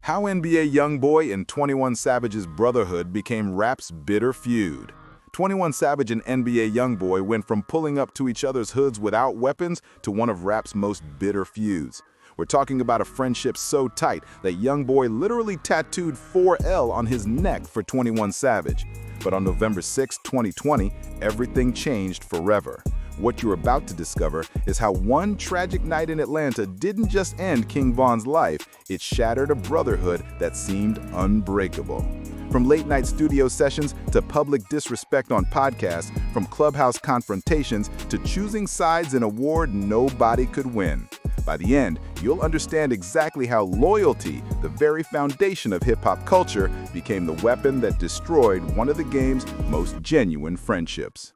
How NBA YoungBoy and 21 Savage's brotherhood became rap's bitter feud. 21 Savage and NBA YoungBoy went from pulling up to each other's hoods without weapons to one of rap's most bitter feuds. We're talking about a friendship so tight that YoungBoy literally tattooed 4L on his neck for 21 Savage. But on November 6, 2020, everything changed forever. What you're about to discover is how one tragic night in Atlanta didn't just end King Von's life, it shattered a brotherhood that seemed unbreakable. From late-night studio sessions to public disrespect on podcasts, from Clubhouse confrontations to choosing sides in a war nobody could win. By the end, you'll understand exactly how loyalty, the very foundation of hip-hop culture, became the weapon that destroyed one of the game's most genuine friendships.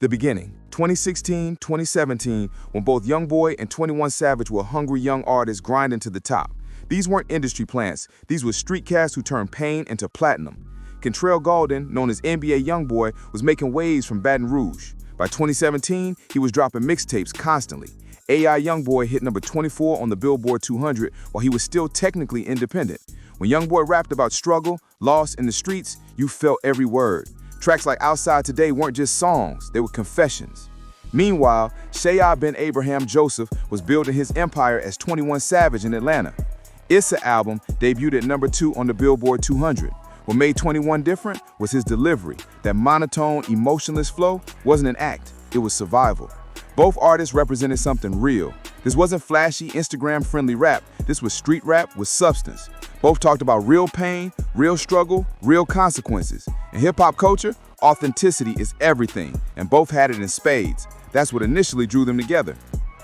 The beginning, 2016, 2017, when both YoungBoy and 21 Savage were hungry young artists grinding to the top. These weren't industry plants, these were street cats who turned pain into platinum. Kentrell Gaulden, known as NBA YoungBoy, was making waves from Baton Rouge. By 2017, he was dropping mixtapes constantly. AI YoungBoy hit number 24 on the Billboard 200 while he was still technically independent. When YoungBoy rapped about struggle, loss in the streets, you felt every word. Tracks like Outside Today weren't just songs, they were confessions. Meanwhile, Shayab Ben Abraham Joseph was building his empire as 21 Savage in Atlanta. Issa album debuted at number 2 on the Billboard 200. What made 21 different was his delivery. That monotone, emotionless flow wasn't an act, it was survival. Both artists represented something real. This wasn't flashy, Instagram-friendly rap. This was street rap with substance. Both talked about real pain, real struggle, real consequences. In hip-hop culture, authenticity is everything, and both had it in spades. That's what initially drew them together.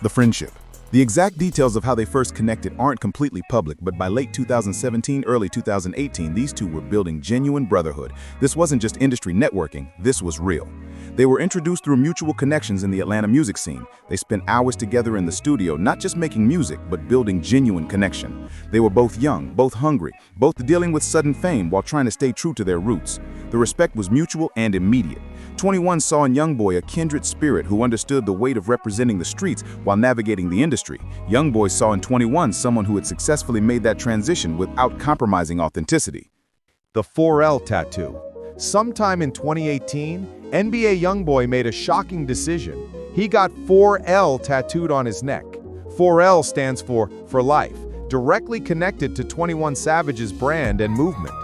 The friendship. The exact details of how they first connected aren't completely public, but by late 2017, early 2018, these two were building genuine brotherhood. This wasn't just industry networking, this was real. They were introduced through mutual connections in the Atlanta music scene. They spent hours together in the studio, not just making music, but building genuine connection. They were both young, both hungry, both dealing with sudden fame while trying to stay true to their roots. The respect was mutual and immediate. 21 saw in YoungBoy a kindred spirit who understood the weight of representing the streets while navigating the industry. YoungBoy saw in 21 someone who had successfully made that transition without compromising authenticity. The 4L tattoo. Sometime in 2018, NBA YoungBoy made a shocking decision. He got 4L tattooed on his neck. 4L stands for life, directly connected to 21 Savage's brand and movement.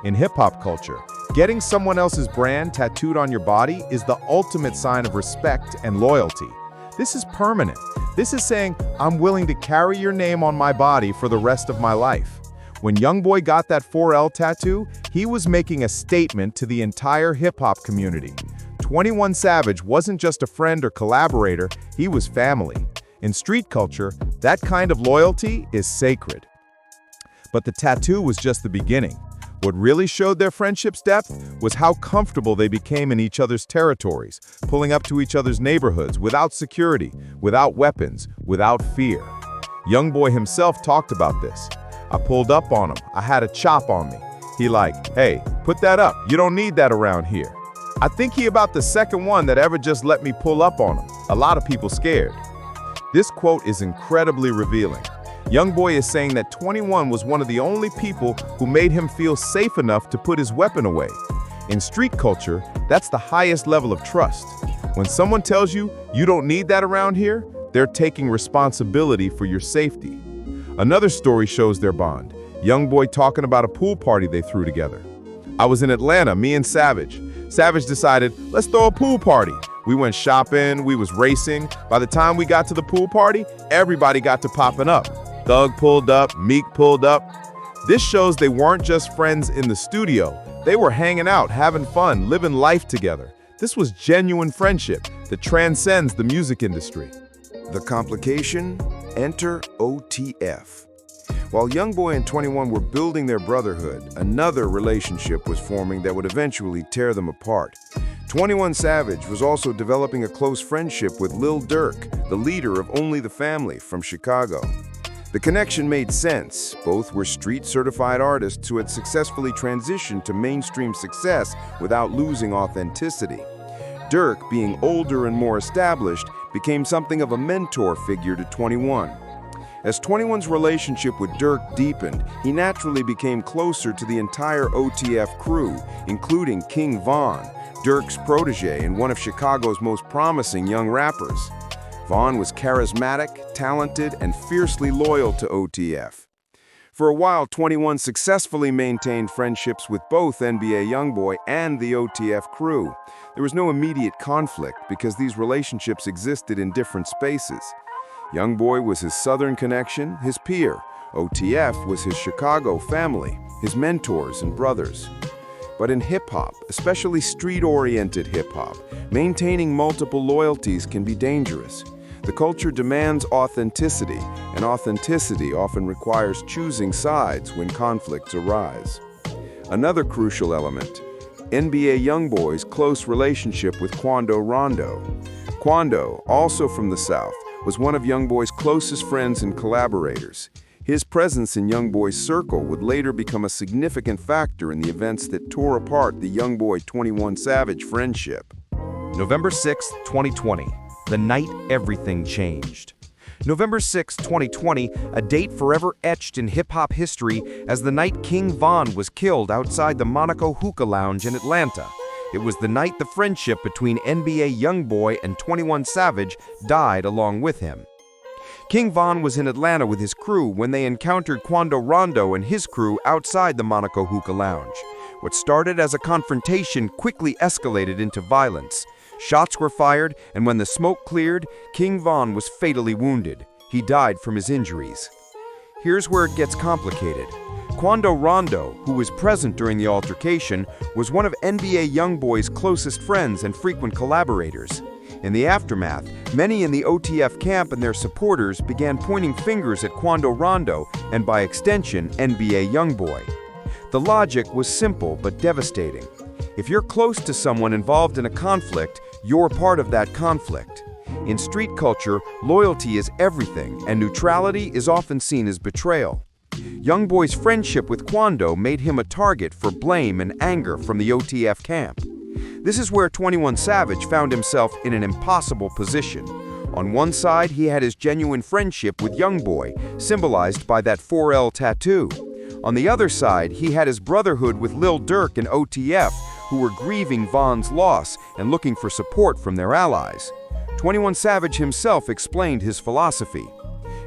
In hip-hop culture, getting someone else's brand tattooed on your body is the ultimate sign of respect and loyalty. This is permanent. This is saying, I'm willing to carry your name on my body for the rest of my life. When YoungBoy got that 4L tattoo, he was making a statement to the entire hip-hop community. 21 Savage wasn't just a friend or collaborator, he was family. In street culture, that kind of loyalty is sacred. But the tattoo was just the beginning. What really showed their friendship's depth was how comfortable they became in each other's territories, pulling up to each other's neighborhoods without security, without weapons, without fear. YoungBoy himself talked about this. I pulled up on him. I had a chop on me. He like, hey, put that up. You don't need that around here. I think he about the second one that ever just let me pull up on him. A lot of people scared. This quote is incredibly revealing. YoungBoy is saying that 21 was one of the only people who made him feel safe enough to put his weapon away. In street culture, that's the highest level of trust. When someone tells you you don't need that around here, they're taking responsibility for your safety. Another story shows their bond. YoungBoy talking about a pool party they threw together. I was in Atlanta, me and Savage. Savage decided, let's throw a pool party. We went shopping, we was racing. By the time we got to the pool party, everybody got to popping up. Thug pulled up, Meek pulled up. This shows they weren't just friends in the studio. They were hanging out, having fun, living life together. This was genuine friendship that transcends the music industry. The complication? Enter OTF. While YoungBoy and 21 were building their brotherhood, another relationship was forming that would eventually tear them apart. 21 Savage was also developing a close friendship with Lil Durk, the leader of Only the Family from Chicago. The connection made sense. Both were street-certified artists who had successfully transitioned to mainstream success without losing authenticity. Durk, being older and more established, became something of a mentor figure to 21. As 21's relationship with Durk deepened, he naturally became closer to the entire OTF crew, including King Von, Durk's protege and one of Chicago's most promising young rappers. Von was charismatic, talented, and fiercely loyal to OTF. For a while, 21 successfully maintained friendships with both NBA YoungBoy and the OTF crew. There was no immediate conflict because these relationships existed in different spaces. YoungBoy was his Southern connection, his peer. OTF was his Chicago family, his mentors and brothers. But in hip-hop, especially street-oriented hip-hop, maintaining multiple loyalties can be dangerous. The culture demands authenticity, and authenticity often requires choosing sides when conflicts arise. Another crucial element, NBA YoungBoy's close relationship with Quando Rondo. Quando, also from the South, was one of YoungBoy's closest friends and collaborators. His presence in YoungBoy's circle would later become a significant factor in the events that tore apart the YoungBoy 21 Savage friendship. November 6, 2020, the night everything changed. November 6, 2020, a date forever etched in hip-hop history as the night King Von was killed outside the Monaco Hookah Lounge in Atlanta. It was the night the friendship between NBA YoungBoy and 21 Savage died along with him. King Von was in Atlanta with his crew when they encountered Quando Rondo and his crew outside the Monaco Hookah Lounge. What started as a confrontation quickly escalated into violence. Shots were fired, and when the smoke cleared, King Von was fatally wounded. He died from his injuries. Here's where it gets complicated. Quando Rondo, who was present during the altercation, was one of NBA YoungBoy's closest friends and frequent collaborators. In the aftermath, many in the OTF camp and their supporters began pointing fingers at Quando Rondo and, by extension, NBA YoungBoy. The logic was simple but devastating. If you're close to someone involved in a conflict, you're part of that conflict. In street culture, loyalty is everything, and neutrality is often seen as betrayal. YoungBoy's friendship with Quando made him a target for blame and anger from the OTF camp. This is where 21 Savage found himself in an impossible position. On one side, he had his genuine friendship with YoungBoy, symbolized by that 4L tattoo. On the other side, he had his brotherhood with Lil Durk and OTF, who were grieving Von's loss and looking for support from their allies. 21 Savage himself explained his philosophy.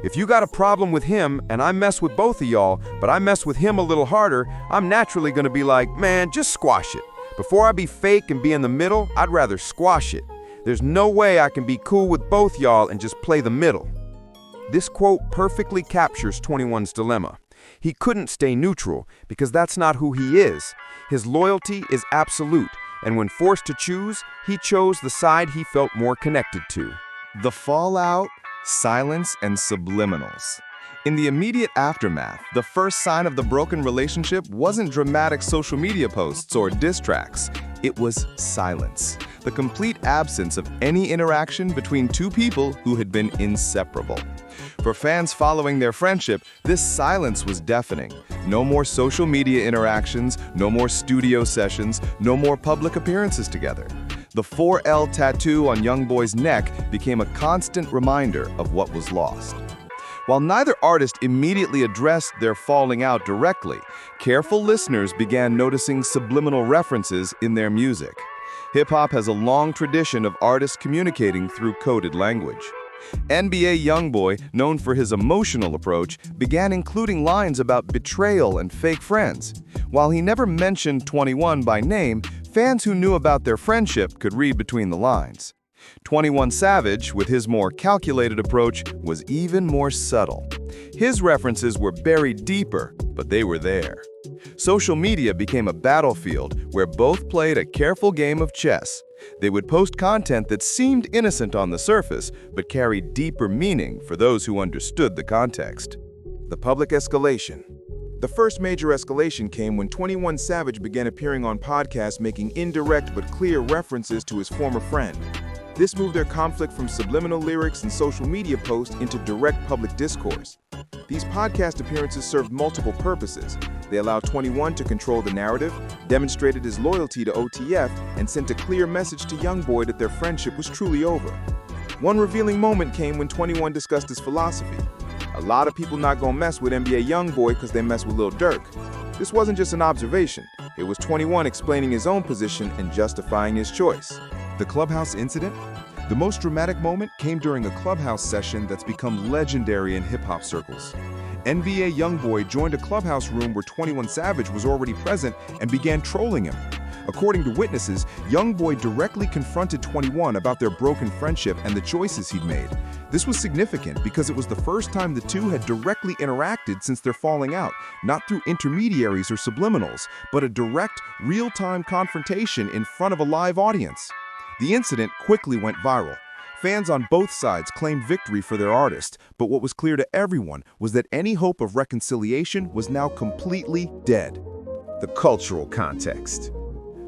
If you got a problem with him, and I mess with both of y'all, but I mess with him a little harder, I'm naturally gonna be like, man, just squash it. Before I be fake and be in the middle, I'd rather squash it. There's no way I can be cool with both y'all and just play the middle. This quote perfectly captures 21's dilemma. He couldn't stay neutral because that's not who he is. His loyalty is absolute, and when forced to choose, he chose the side he felt more connected to. The fallout, silence, and subliminals. In the immediate aftermath, the first sign of the broken relationship wasn't dramatic social media posts or diss tracks. It was silence. The complete absence of any interaction between two people who had been inseparable. For fans following their friendship, this silence was deafening. No more social media interactions, no more studio sessions, no more public appearances together. The 4L tattoo on YoungBoy's neck became a constant reminder of what was lost. While neither artist immediately addressed their falling out directly, careful listeners began noticing subliminal references in their music. Hip-hop has a long tradition of artists communicating through coded language. NBA YoungBoy, known for his emotional approach, began including lines about betrayal and fake friends. While he never mentioned 21 by name, fans who knew about their friendship could read between the lines. 21 Savage, with his more calculated approach, was even more subtle. His references were buried deeper, but they were there. Social media became a battlefield where both played a careful game of chess. They would post content that seemed innocent on the surface, but carried deeper meaning for those who understood the context. The public escalation. The first major escalation came when 21 Savage began appearing on podcasts making indirect but clear references to his former friend. This moved their conflict from subliminal lyrics and social media posts into direct public discourse. These podcast appearances served multiple purposes. They allowed 21 to control the narrative, demonstrated his loyalty to OTF, and sent a clear message to YoungBoy that their friendship was truly over. One revealing moment came when 21 discussed his philosophy. A lot of people not gonna mess with NBA YoungBoy because they mess with Lil Durk. This wasn't just an observation. It was 21 explaining his own position and justifying his choice. The Clubhouse incident? The most dramatic moment came during a Clubhouse session that's become legendary in hip-hop circles. NBA YoungBoy joined a Clubhouse room where 21 Savage was already present and began trolling him. According to witnesses, YoungBoy directly confronted 21 about their broken friendship and the choices he'd made. This was significant because it was the first time the two had directly interacted since their falling out, not through intermediaries or subliminals, but a direct, real-time confrontation in front of a live audience. The incident quickly went viral. Fans on both sides claimed victory for their artist, but what was clear to everyone was that any hope of reconciliation was now completely dead. The cultural context.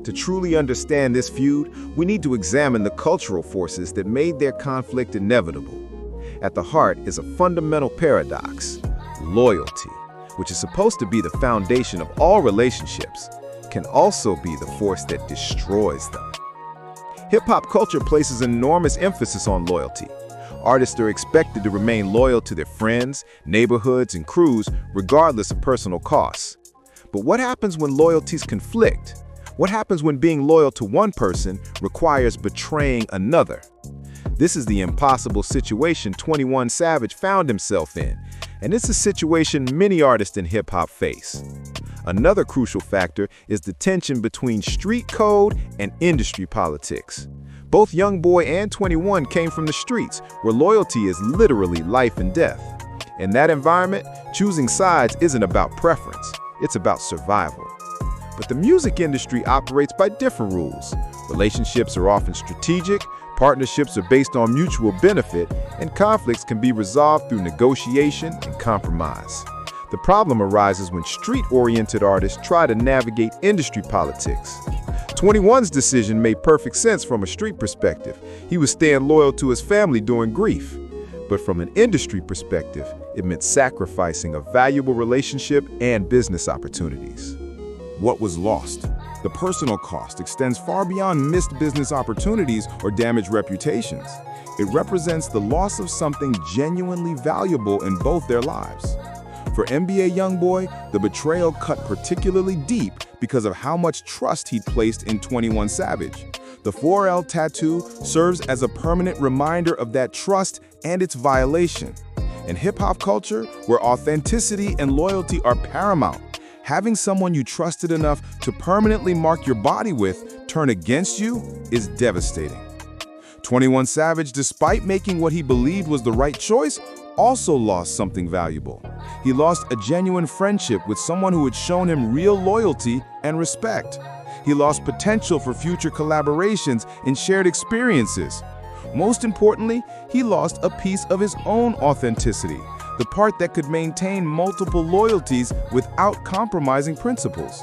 To truly understand this feud, we need to examine the cultural forces that made their conflict inevitable. At the heart is a fundamental paradox: loyalty, which is supposed to be the foundation of all relationships, can also be the force that destroys them. Hip-hop culture places enormous emphasis on loyalty. Artists are expected to remain loyal to their friends, neighborhoods, and crews, regardless of personal costs. But what happens when loyalties conflict? What happens when being loyal to one person requires betraying another? This is the impossible situation 21 Savage found himself in, and it's a situation many artists in hip-hop face. Another crucial factor is the tension between street code and industry politics. Both YoungBoy and 21 came from the streets, where loyalty is literally life and death. In that environment, choosing sides isn't about preference, it's about survival. But the music industry operates by different rules. Relationships are often strategic, partnerships are based on mutual benefit, and conflicts can be resolved through negotiation and compromise. The problem arises when street-oriented artists try to navigate industry politics. 21's decision made perfect sense from a street perspective. He was staying loyal to his family during grief. But from an industry perspective, it meant sacrificing a valuable relationship and business opportunities. What was lost? The personal cost extends far beyond missed business opportunities or damaged reputations. It represents the loss of something genuinely valuable in both their lives. For NBA YoungBoy, the betrayal cut particularly deep because of how much trust he'd placed in 21 Savage. The 4L tattoo serves as a permanent reminder of that trust and its violation. In hip-hop culture, where authenticity and loyalty are paramount, having someone you trusted enough to permanently mark your body with turn against you is devastating. 21 Savage, despite making what he believed was the right choice, also lost something valuable. He lost a genuine friendship with someone who had shown him real loyalty and respect. He lost potential for future collaborations and shared experiences. Most importantly, he lost a piece of his own authenticity, the part that could maintain multiple loyalties without compromising principles.